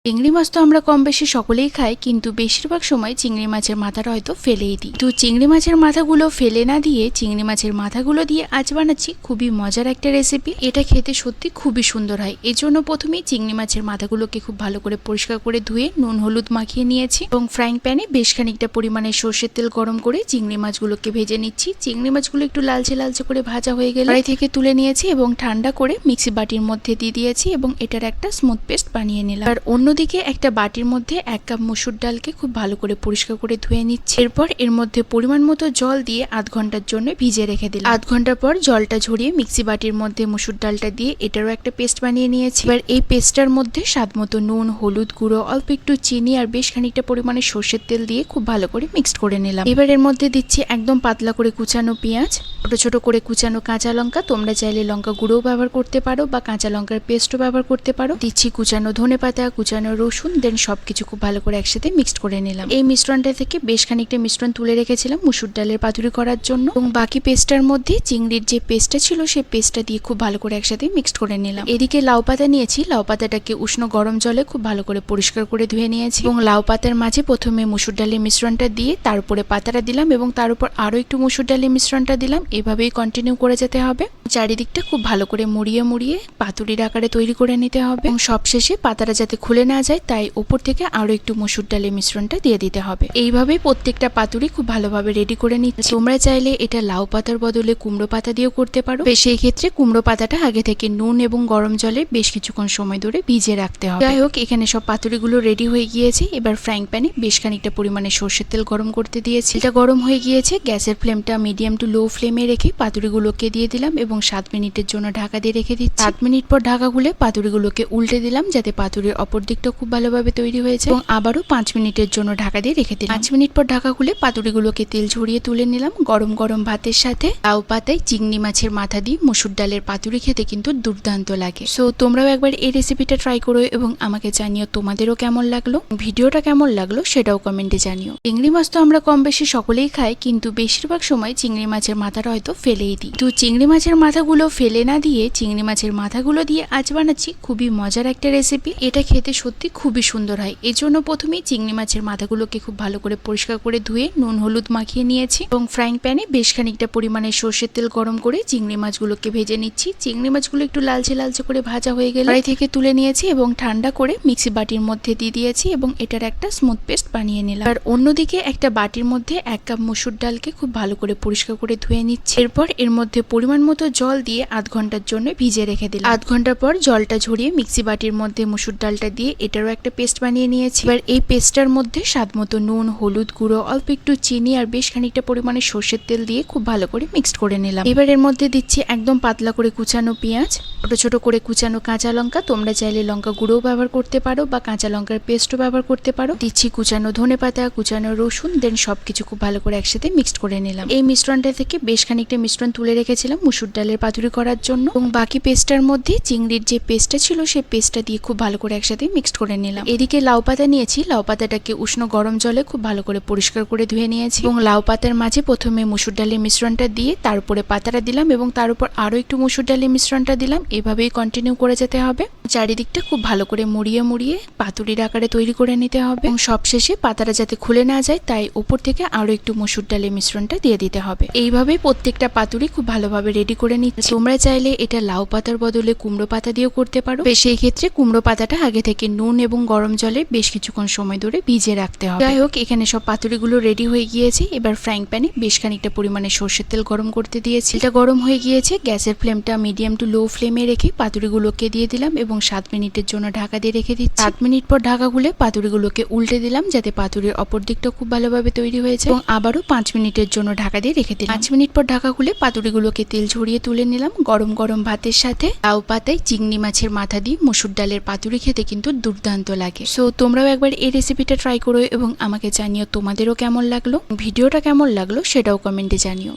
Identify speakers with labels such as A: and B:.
A: চিংড়ি মাছ তো আমরা কম বেশি সকলেই খাই, কিন্তু বেশিরভাগ সময় চিংড়ি মাছের মাথাটা হয়তো ফেলেই দিই। তো চিংড়ি মাছের মাথাগুলো ফেলে না দিয়ে চিংড়ি মাছের মাথাগুলো দিয়ে আজ বানাচ্ছি খুবই মজার একটা রেসিপি। এটা খেতে সত্যি খুবই সুন্দর হয়। এজন্য প্রথমেই চিংড়ি মাছের মাথাগুলোকে খুব ভালো করে পরিষ্কার করে ধুয়ে নুন হলুদ মাখিয়ে নিয়েছি এবং ফ্রাইং প্যানে বেশ খানিকটা পরিমাণে সর্ষের তেল গরম করে চিংড়ি মাছগুলোকে ভেজে নিচ্ছি। চিংড়ি মাছগুলো একটু লালচে লালচে করে ভাজা হয়ে গেলে কড়াই থেকে তুলে নিয়েছি এবং ঠান্ডা করে মিক্সি বাটির মধ্যে দিয়ে দিয়েছি এবং এটার একটা স্মুথ পেস্ট বানিয়ে নিলাম। আর অন্যদিকে একটা বাটির মধ্যে 1 কাপ মসুর ডালকে খুব ভালো করে পরিষ্কার করে ধুয়ে নিচ্ছি। এরপর এর মধ্যে পরিমাণ মতো জল দিয়ে আধ ঘন্টার জন্য ভিজে রেখে দিলাম। আধ ঘন্টা পর জলটা ঝরিয়ে মিক্সি বাটির মধ্যে মসুর ডালটা দিয়ে এটারও একটা পেস্ট বানিয়ে নিয়েছি। এবার এই পেস্টটার মধ্যে স্বাদ মতো নুন, হলুদ গুঁড়ো, অল্প একটু চিনি আর বেশ খানিকটা পরিমাণে সর্ষের তেল দিয়ে খুব ভালো করে মিক্সড করে নিলাম। এবার এর মধ্যে দিচ্ছি একদম পাতলা করে কুচানো পেঁয়াজ, ছোট ছোট করে কুচানো কাঁচা লঙ্কা, তোমরা চাইলে লঙ্কা গুঁড়োও ব্যবহার করতে পারো বা কাঁচা লঙ্কার পেস্টও ব্যবহার করতে পারো। দিচ্ছি কুচানো ধনেপাতা, কুচানো রসুন, দেন সবকিছু খুব ভালো করে একসাথে মিক্সড করে নিলাম। এই মিশ্রণটা থেকে বেশ খানিকটা মিশ্রণ তুলে রেখেছিলাম মুসুর ডালের পাতুরি করার জন্য এবং বাকি পেস্টটার মধ্যে চিংড়ির যে পেস্টটা ছিল সেই পেস্টটা দিয়ে খুব ভালো করে একসাথে মিক্সড করে নিলাম। এদিকে লাউ পাতা নিয়েছি, লাউ পাতাটাকে উষ্ণ গরম জলে খুব ভালো করে পরিষ্কার করে ধুয়ে নিয়েছি এবং লাউ পাতার মাঝে প্রথমে মুসুর ডালের মিশ্রণটা দিয়ে তার উপরে পাতাটা দিলাম এবং তার উপর আরো একটু মুসুর ডালের মিশ্রণটা দিলাম। এভাবেই কন্টিনিউ করে যেতে হবে। চারিদিকটা খুব ভালো করে মুড়িয়ে মুড়িয়ে পাতুরির আকারে তৈরি করে নিতে হবে এবং সবশেষে পাতাটা যাতে খুলে না যায় তাই উপর থেকে আরো একটু মসুর ডালের মিশ্রণটা দিয়ে দিতে হবে। এইভাবেই প্রত্যেকটা পাতুরি খুব ভালোভাবে রেডি করে নিচ্ছি। তোমরা চাইলে এটা লাউ পাতার বদলে কুমড়ো পাতা দিয়েও করতে পারো। সেই ক্ষেত্রে কুমড়ো পাতাটা আগে থেকে নুন এবং গরম জলে বেশ কিছুক্ষণ সময় ধরে ভিজিয়ে রাখতে হবে। যাই হোক, এখানে সব পাতুরিগুলো রেডি হয়ে গিয়েছে। এবার ফ্রাইং প্যানে বেশ খানিকটা পরিমাণে সর্ষের তেল গরম করতে দিয়েছি। এটা গরম হয়ে গিয়েছে। গ্যাসের ফ্লেমটা মিডিয়াম টু লো ফ্লেমে রেখে পাতুরিগুলোকে দিয়ে দিলাম এবং 7 মিনিটের জন্য ঢাকা দিয়ে রেখে দিচ্ছি। 7 মিনিট পর ঢাকা খুলে পাতুরিগুলোকে উল্টে দিলাম যাতে পাতুরির অপর দিকটা খুব ভালোভাবে তৈরি হয়েছে এবং আবারও 5 মিনিটের জন্য ঢাকা দিয়ে রেখে দিলাম। 5 মিনিট পর ঢাকা খুলে পাতুরিগুলোকে তেল ঝরিয়ে তুলে নিলাম। গরম গরম ভাতের সাথে লাউ পাতায় চিংড়ি মাছের মাথা দিয়ে মসুর ডালের পাতুরি খেতে কিন্তু দুর্দান্ত লাগে। সো তোমরাও একবার এই রেসিপিটা ট্রাই করো এবং আমাকে জানিও তোমাদেরও কেমন লাগলো। ভিডিওটা কেমন লাগলো সেটাও কমেন্টে জানিও। চিংড়ি মাছ তো আমরা কম বেশি সকলেই খাই, কিন্তু বেশিরভাগ সময় চিংড়ি মাছের মাথাটা হয়তো ফেলেই দিই। তো চিংড়ি মাছের মাথাগুলো ফেলে না দিয়ে চিংড়ি মাছের মাথাগুলো দিয়ে আজ বানাচ্ছি খুবই মজার একটা রেসিপি। এটা খেতে সত্যি খুবই সুন্দর হয়। এজন্য প্রথমেই চিংড়ি মাছের মাথাগুলোকে খুব ভালো করে পরিষ্কার করে ধুয়ে নুন হলুদ মাখিয়ে নিয়েছি এবং ফ্রাইং প্যানে বেশ খানিকটা পরিমাণে সর্ষের তেল গরম করে চিংড়ি মাছগুলোকে ভেজে নিচ্ছি। চিংড়ি মাছগুলো একটু লালচে লালচে করে ভাজা হয়ে গেলে কড়াই থেকে তুলে নিয়েছি এবং ঠান্ডা করে মিক্সি বাটির মধ্যে দিয়ে দিয়েছি এবং এটার একটা স্মুথ পেস্ট বানিয়ে নিলাম। আর অন্যদিকে একটা বাটির মধ্যে 1 কাপ মসুর ডালকে খুব ভালো করে পরিষ্কার করে ধুয়ে নিচ্ছি। এরপর এর মধ্যে পরিমাণ মতো জল দিয়ে আধ ঘন্টার জন্য ভিজে রেখে দিলাম। আধ ঘন্টা পর জলটা ঝরিয়ে মিক্সি বাটির মধ্যে মসুর ডালটা দিয়ে এটারও একটা পেস্ট বানিয়ে নিয়েছি। এবার এই পেস্টটার মধ্যে স্বাদ মতো নুন, হলুদ গুঁড়ো, অল্প একটু চিনি আর বেশ খানিকটা পরিমাণে সর্ষের তেল দিয়ে খুব ভালো করে মিক্সড করে নিলাম। এবার এর মধ্যে দিচ্ছি একদম পাতলা করে কুচানো পেঁয়াজ, ছোট ছোট করে কুচানো কাঁচা লঙ্কা, তোমরা চাইলে লঙ্কা গুঁড়োও ব্যবহার করতে পারো বা কাঁচা লঙ্কার পেস্টও ব্যবহার করতে পারো। দিচ্ছি কুচানো ধনেপাতা, কুচানো রসুন, দেন সবকিছু খুব ভালো করে একসাথে মিক্সড করে নিলাম। এই মিশ্রণটা থেকে বেশ খানিকটা মিশ্রণ তুলে রেখেছিলাম মুসুর ডালের পাতুরি করার জন্য এবং বাকি পেস্টটার মধ্যে চিংড়ির যে পেস্টটা ছিল সেই পেস্টটা দিয়ে খুব ভালো করে একসাথে মিক্সড করে নিলাম। এদিকে লাউ পাতা নিয়েছি, লাউ পাতাটাকে উষ্ণ গরম জলে খুব ভালো করে পরিষ্কার করে ধুয়ে নিয়েছি এবং লাউ পাতার মাঝে প্রথমে মসুর ডালের মিশ্রণটা দিয়ে তার উপরে পাতাটা দিলাম এবং তার উপর আরো একটু মসুর ডালের মিশ্রণটা দিলাম। এভাবেই কন্টিনিউ করে যেতে হবে। চারিদিকটা খুব ভালো করে মুড়িয়ে মুড়িয়ে পাতুরির আকারে তৈরি করে নিতে হবে এবং সবশেষে পাতাটা যাতে খুলে না যায় তাই উপর থেকে আরো একটু মসুর ডালের মিশ্রণটা দিয়ে দিতে হবে। এইভাবেই প্রত্যেকটা পাতুরি খুব ভালোভাবে রেডি করে নিচ্ছি। তোমরা চাইলে এটা লাউ পাতার বদলে কুমড়ো পাতা দিয়েও করতে পারো। সেই ক্ষেত্রে কুমড়ো পাতাটা আগে থেকে নুন এবং গরম জলে বেশ কিছুক্ষণ সময় ধরে ভিজিয়ে রাখতে হবে। যাই হোক, এখানে সব পাতুরিগুলো রেডি হয়ে গিয়েছে। এবার ফ্রাইং প্যানে বেশ খানিকটা পরিমাণে সর্ষের তেল গরম করতে দিয়েছি। এটা গরম হয়ে গিয়েছে। গ্যাসের ফ্লেমটা মিডিয়াম টু লো ফ্লেমে রেখে পাতুরিগুলোকে দিয়ে দিলাম এবং 7 মিনিটের জন্য ঢাকা দিয়ে রেখে দিচ্ছি। 7 মিনিট পর ঢাকা খুলে পাতুরিগুলোকে উল্টে দিলাম যাতে পাতুরির অপর দিকটা খুব ভালোভাবে তৈরি হয়েছে এবং আবারও 5 মিনিটের জন্য ঢাকা দিয়ে রেখে দিলাম। 5 মিনিট পর ঢাকা খুলে পাতুরিগুলোকে তেল ঝরিয়ে তুলে নিলাম। গরম গরম ভাতের সাথে লাউ পাতায় চিংড়ি মাছের মাথা দিয়ে মসুর ডালের পাতুরি খেতে কিন্তু দুর্দান্ত লাগে। সো তোমরাও একবার এই রেসিপিটা ট্রাই করো এবং আমাকে জানিও তোমাদেরও কেমন লাগলো। ভিডিওটা কেমন লাগলো সেটাও কমেন্টে জানিও।